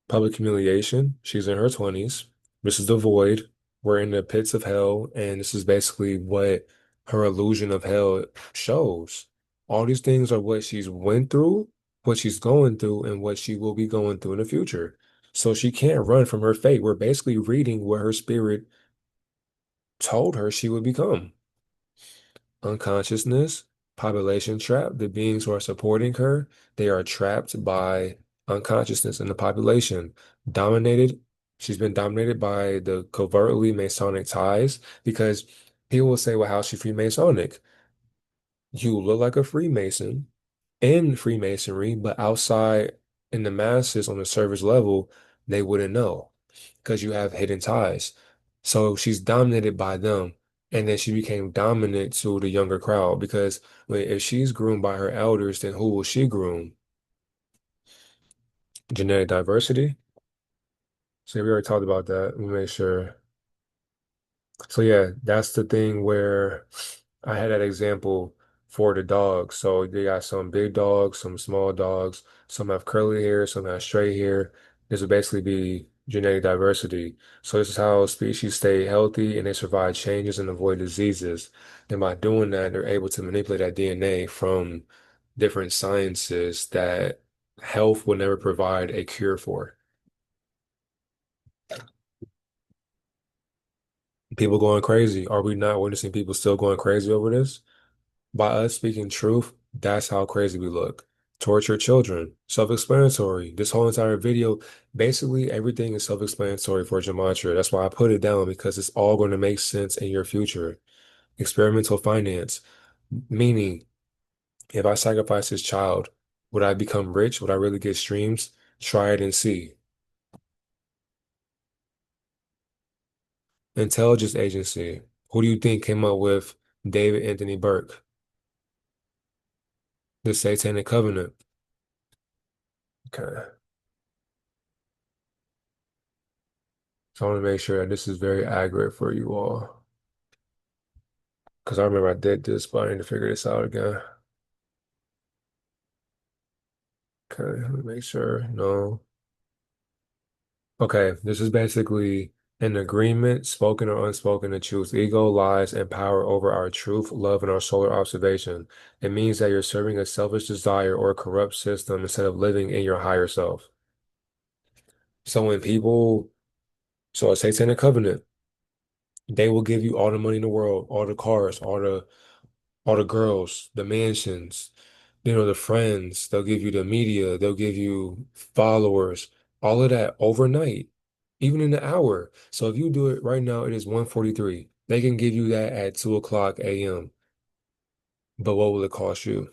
Public humiliation. She's in her 20s. This is the void. We're in the pits of hell, and this is basically what her illusion of hell shows. All these things are what she's went through, what she's going through, and what she will be going through in the future. So she can't run from her fate. We're basically reading what her spirit told her she would become. Unconsciousness, population trap. The beings who are supporting her, they are trapped by unconsciousness in the population. Dominated, she's been dominated by the covertly Masonic ties because people will say, well, how's she Freemasonic? You look like a Freemason in Freemasonry, but outside in the masses on the surface level, they wouldn't know because you have hidden ties. So she's dominated by them. And then she became dominant to the younger crowd because if she's groomed by her elders, then who will she groom? Genetic diversity. So we already talked about that. Let me make sure. So yeah, that's the thing where I had that example for the dogs. So they got some big dogs, some small dogs, some have curly hair, some have straight hair. This would basically be genetic diversity. So this is how species stay healthy and they survive changes and avoid diseases. And by doing that, they're able to manipulate that DNA from different sciences that health will never provide a cure for. People going crazy. Are we not witnessing people still going crazy over this? By us speaking truth, that's how crazy we look. Torture children, self-explanatory. This whole entire video, basically everything is self-explanatory for Gematria. That's why I put it down because it's all going to make sense in your future. Experimental finance, meaning if I sacrifice this child, would I become rich? Would I really get streams? Try it and see. Intelligence agency. Who do you think came up with David Anthony Burke? The Satanic Covenant. Okay. So I want to make sure that this is very accurate for you all. Because I remember I did this, but I need to figure this out again. Okay, let me make sure. No. Okay, this is basically an agreement, spoken or unspoken, to choose ego, lies, and power over our truth, love, and our solar observation. It means that you're serving a selfish desire or a corrupt system instead of living in your higher self. So when people, so a satanic covenant, they will give you all the money in the world, all the cars, all the girls, the mansions, the friends, they'll give you the media, they'll give you followers, all of that overnight, even in an hour. So if you do it right now, it is 1:43. They can give you that at 2 o'clock a.m. But what will it cost you?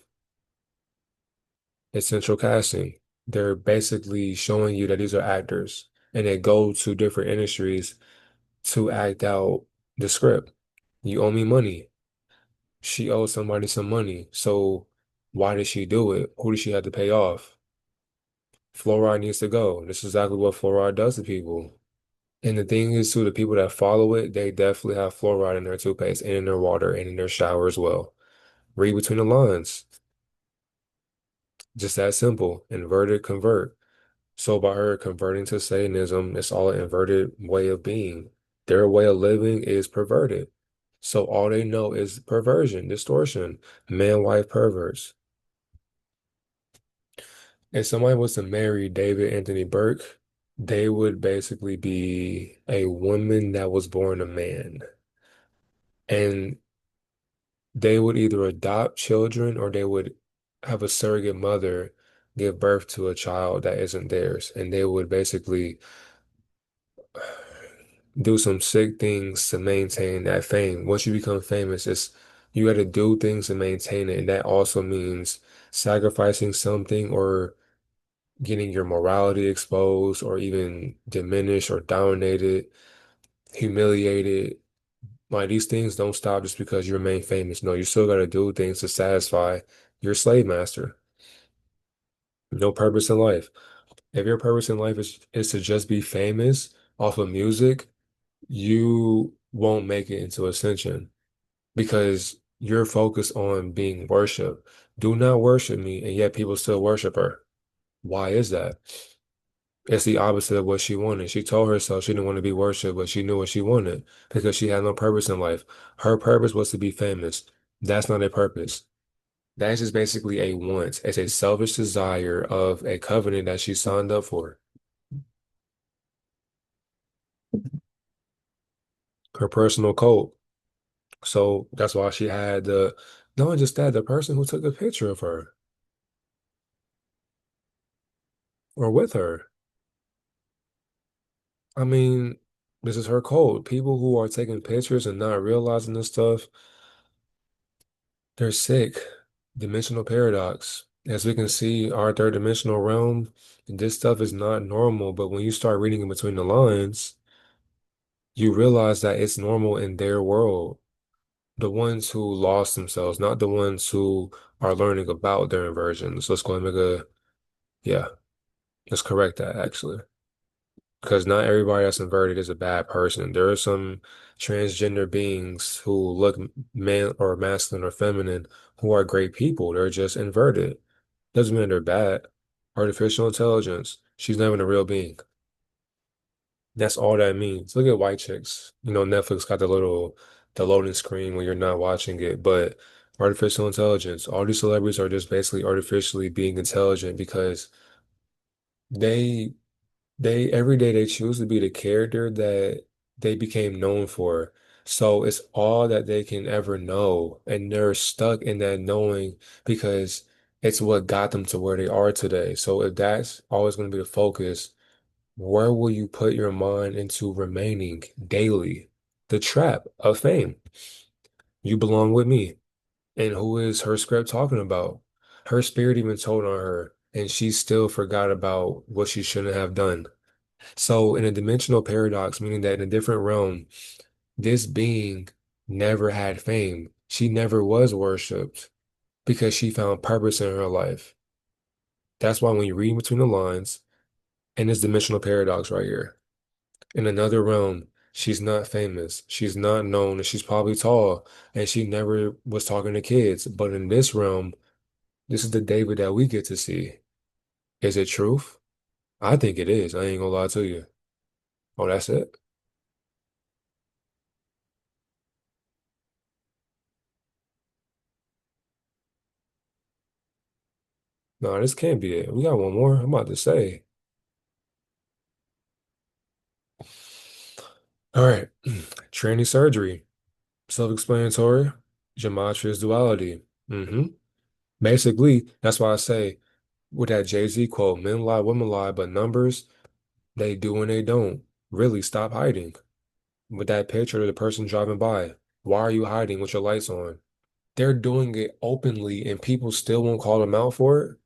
Essential casting. They're basically showing you that these are actors and they go to different industries to act out the script. You owe me money. She owes somebody some money. So why did she do it? Who did she have to pay off? Fluoride needs to go. This is exactly what fluoride does to people. And the thing is, too, the people that follow it, they definitely have fluoride in their toothpaste and in their water and in their shower as well. Read between the lines. Just that simple. Inverted convert. So by her converting to Satanism, it's all an inverted way of being. Their way of living is perverted. So all they know is perversion, distortion, man-wife perverts. If somebody was to marry David Anthony Burke, they would basically be a woman that was born a man. And they would either adopt children or they would have a surrogate mother give birth to a child that isn't theirs. And they would basically do some sick things to maintain that fame. Once you become famous, you got to do things to maintain it. And that also means sacrificing something or getting your morality exposed or even diminished or dominated, humiliated. Like these things don't stop just because you remain famous. No, you still got to do things to satisfy your slave master. No purpose in life. If your purpose in life is to just be famous off of music, you won't make it into ascension because you're focused on being worshiped. Do not worship me, and yet people still worship her. Why is that? It's the opposite of what she wanted. She told herself she didn't want to be worshipped, but she knew what she wanted because she had no purpose in life. Her purpose was to be famous. That's not a purpose. That's just basically a want. It's a selfish desire of a covenant that she signed up for. Her personal cult. So that's why she had not just that, the person who took a picture of her or with her. I mean, this is her code. People who are taking pictures and not realizing this stuff, they're sick. Dimensional paradox. As we can see, our third dimensional realm, this stuff is not normal, but when you start reading in between the lines, you realize that it's normal in their world. The ones who lost themselves, not the ones who are learning about their inversions. Let's go and make yeah, let's correct that actually. Because not everybody that's inverted is a bad person. There are some transgender beings who look man or masculine or feminine who are great people. They're just inverted. Doesn't mean they're bad. Artificial intelligence. She's not even a real being. That's all that means. Look at white chicks. You know, Netflix got the loading screen when you're not watching it, but artificial intelligence, all these celebrities are just basically artificially being intelligent because they they every day they choose to be the character that they became known for. So it's all that they can ever know, and they're stuck in that knowing because it's what got them to where they are today. So if that's always going to be the focus, where will you put your mind into remaining daily? The trap of fame. You belong with me. And who is her script talking about? Her spirit even told on her, and she still forgot about what she shouldn't have done. So, in a dimensional paradox, meaning that in a different realm, this being never had fame. She never was worshipped because she found purpose in her life. That's why when you read between the lines, in this dimensional paradox right here, in another realm, she's not famous, she's not known, and she's probably tall, and she never was talking to kids. But in this realm, this is the David that we get to see. Is it truth? I think it is. I ain't gonna lie to you. Oh, that's it? No, this can't be it. We got one more. I'm about to say. All right. Tranny surgery. Self-explanatory. Gematria's duality. Basically, that's why I say with that Jay-Z quote, men lie, women lie, but numbers, they do and they don't. Really, stop hiding. With that picture of the person driving by, why are you hiding with your lights on? They're doing it openly and people still won't call them out for it.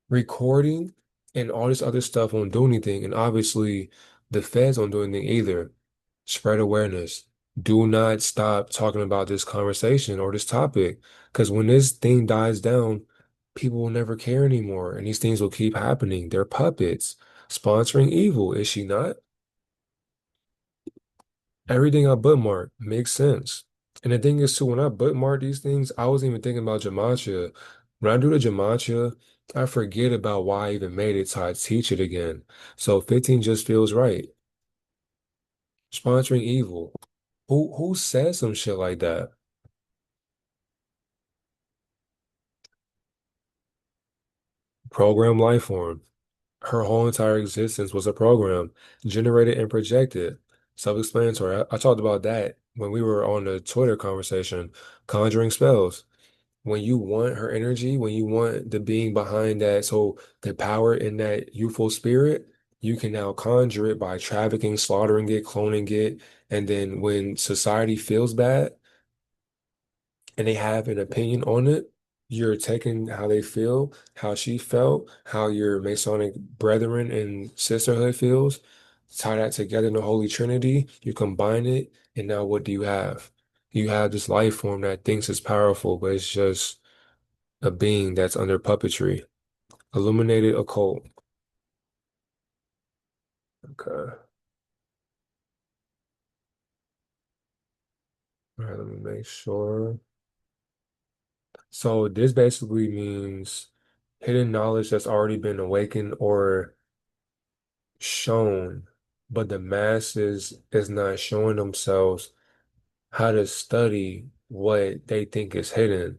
Recording and all this other stuff won't do anything. And obviously, the feds won't do anything either. Spread awareness. Do not stop talking about this conversation or this topic. Because when this thing dies down, people will never care anymore. And these things will keep happening. They're puppets sponsoring evil, is she not? Everything I bookmark makes sense. And the thing is too, when I bookmark these things, I wasn't even thinking about gematria. When I do the gematria, I forget about why I even made it, so I teach it again. So 15 just feels right. Sponsoring evil. Who says some shit like that? Program life form. Her whole entire existence was a program generated and projected. Self-explanatory. I talked about that when we were on the Twitter conversation, conjuring spells. When you want her energy, when you want the being behind that, so the power in that youthful spirit, you can now conjure it by trafficking, slaughtering it, cloning it. And then when society feels bad and they have an opinion on it, you're taking how they feel, how she felt, how your Masonic brethren and sisterhood feels, tie that together in the Holy Trinity, you combine it, and now what do you have? You have this life form that thinks it's powerful, but it's just a being that's under puppetry. Illuminated occult. Okay. All right, let me make sure. So this basically means hidden knowledge that's already been awakened or shown, but the masses is not showing themselves how to study what they think is hidden.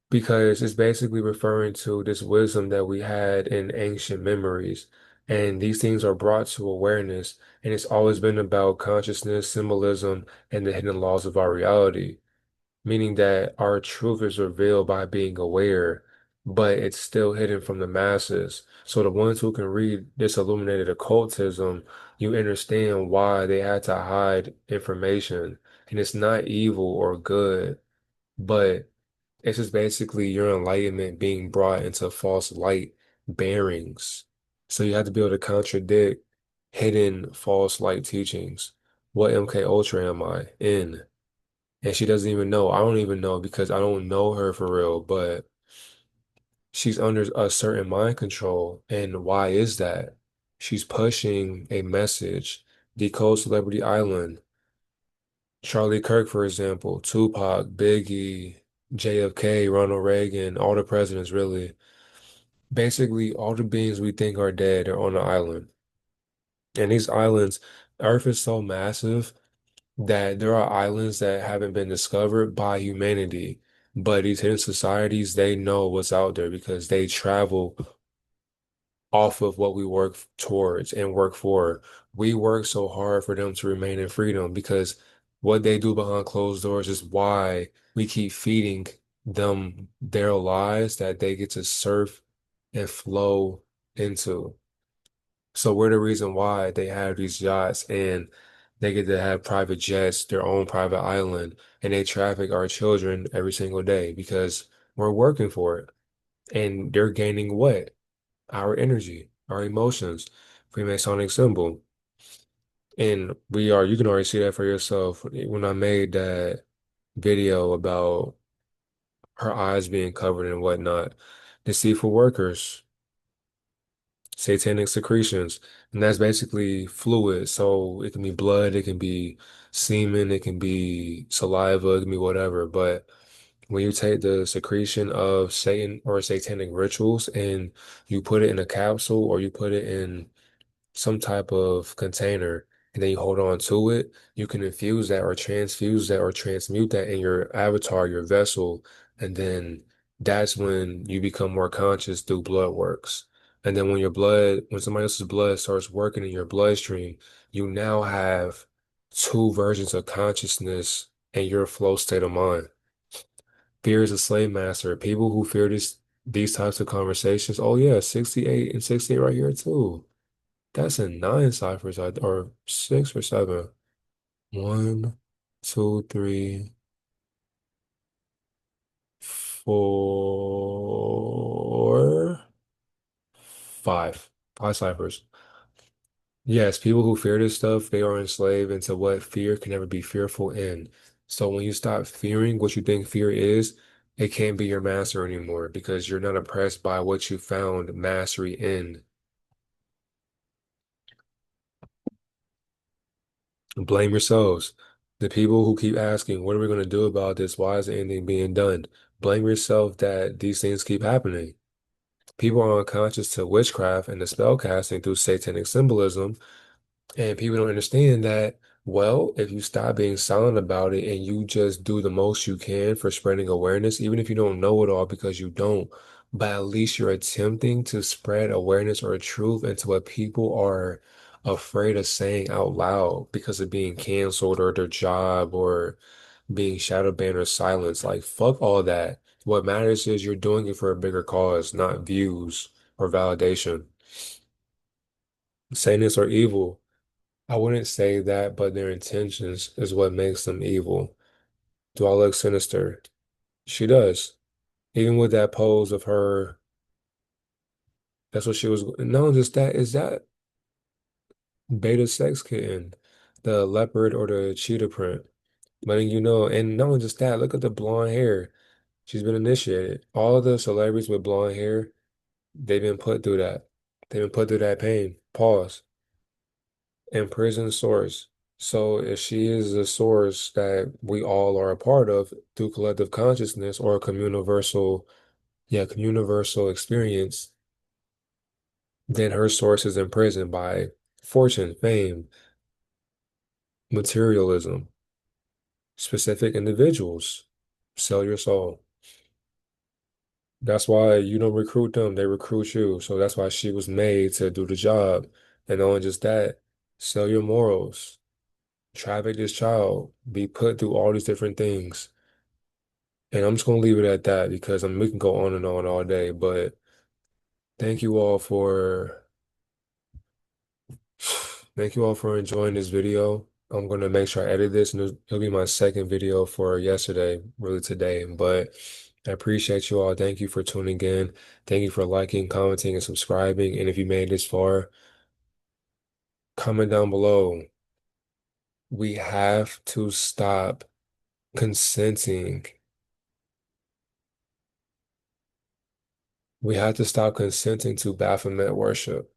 Because it's basically referring to this wisdom that we had in ancient memories. And these things are brought to awareness. And it's always been about consciousness, symbolism, and the hidden laws of our reality, meaning that our truth is revealed by being aware, but it's still hidden from the masses. So the ones who can read this illuminated occultism, you understand why they had to hide information. And it's not evil or good, but it's just basically your enlightenment being brought into false light bearings. So you have to be able to contradict hidden false light teachings. What MK Ultra am I in? And she doesn't even know. I don't even know because I don't know her for real, but she's under a certain mind control. And why is that? She's pushing a message. Decode Celebrity Island. Charlie Kirk, for example, Tupac, Biggie, JFK, Ronald Reagan, all the presidents, really. Basically, all the beings we think are dead are on the island. And these islands, Earth is so massive that there are islands that haven't been discovered by humanity. But these hidden societies, they know what's out there because they travel off of what we work towards and work for. We work so hard for them to remain in freedom because what they do behind closed doors is why we keep feeding them their lies that they get to surf and flow into. So we're the reason why they have these yachts and they get to have private jets, their own private island, and they traffic our children every single day because we're working for it. And they're gaining what? Our energy, our emotions, Freemasonic symbol. And you can already see that for yourself. When I made that video about her eyes being covered and whatnot, deceitful workers, satanic secretions, and that's basically fluid. So it can be blood, it can be semen, it can be saliva, it can be whatever. But when you take the secretion of Satan or satanic rituals and you put it in a capsule or you put it in some type of container and then you hold on to it, you can infuse that or transfuse that or transmute that in your avatar, your vessel, and then that's when you become more conscious through blood works. And then when somebody else's blood starts working in your bloodstream, you now have two versions of consciousness in your flow state of mind. Fear is a slave master. People who fear these types of conversations, oh yeah, 68 and 68 right here too. That's in nine ciphers, or six or seven. One, two, three, four, five. Five ciphers. Yes, people who fear this stuff, they are enslaved into what fear can never be fearful in. So when you stop fearing what you think fear is, it can't be your master anymore because you're not oppressed by what you found mastery in. Blame yourselves. The people who keep asking, what are we going to do about this? Why isn't anything being done? Blame yourself that these things keep happening. People are unconscious to witchcraft and the spell casting through satanic symbolism, and people don't understand that, well, if you stop being silent about it and you just do the most you can for spreading awareness, even if you don't know it all because you don't, but at least you're attempting to spread awareness or truth into what people are afraid of saying out loud because of being canceled or their job or being shadow banned or silenced. Like, fuck all that. What matters is you're doing it for a bigger cause, not views or validation. Satanists are evil. I wouldn't say that, but their intentions is what makes them evil. Do I look sinister? She does. Even with that pose of her, that's what she was. No, just that is that beta sex kitten, the leopard or the cheetah print. Letting you know, and not only just that, look at the blonde hair. She's been initiated. All of the celebrities with blonde hair, they've been put through that. They've been put through that pain. Pause. And prison source. So if she is a source that we all are a part of through collective consciousness or a communiversal experience, then her source is imprisoned by fortune, fame, materialism, specific individuals. Sell your soul. That's why you don't recruit them, they recruit you. So that's why she was made to do the job. And not only just that, sell your morals, traffic this child, be put through all these different things. And I'm just gonna leave it at that because we can go on and on all day. But thank you all for thank you all for enjoying this video. I'm gonna make sure I edit this, and it'll be my second video for yesterday, really today. But I appreciate you all. Thank you for tuning in. Thank you for liking, commenting, and subscribing. And if you made this far, comment down below. We have to stop consenting. We have to stop consenting to Baphomet worship.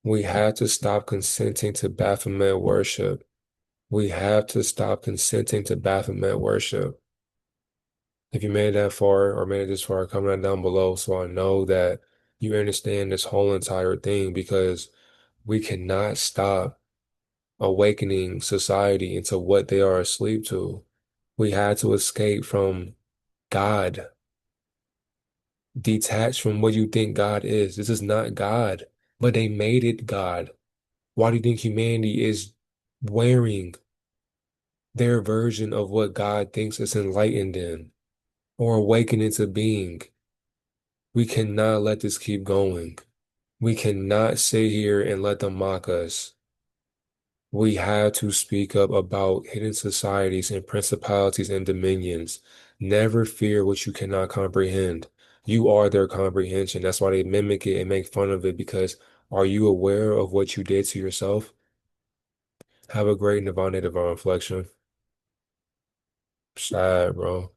We have to stop consenting to Baphomet worship. We have to stop consenting to Baphomet worship. If you made it that far or made it this far, comment that down below so I know that you understand this whole entire thing because We cannot stop awakening society into what they are asleep to. We had to escape from God, detach from what you think God is. This is not God, but they made it God. Why do you think humanity is wearing their version of what God thinks is enlightened in or awakened into being? We cannot let this keep going. We cannot sit here and let them mock us. We have to speak up about hidden societies and principalities and dominions. Never fear what you cannot comprehend. You are their comprehension. That's why they mimic it and make fun of it because are you aware of what you did to yourself? Have a great Nirvana divine reflection. Sad, bro.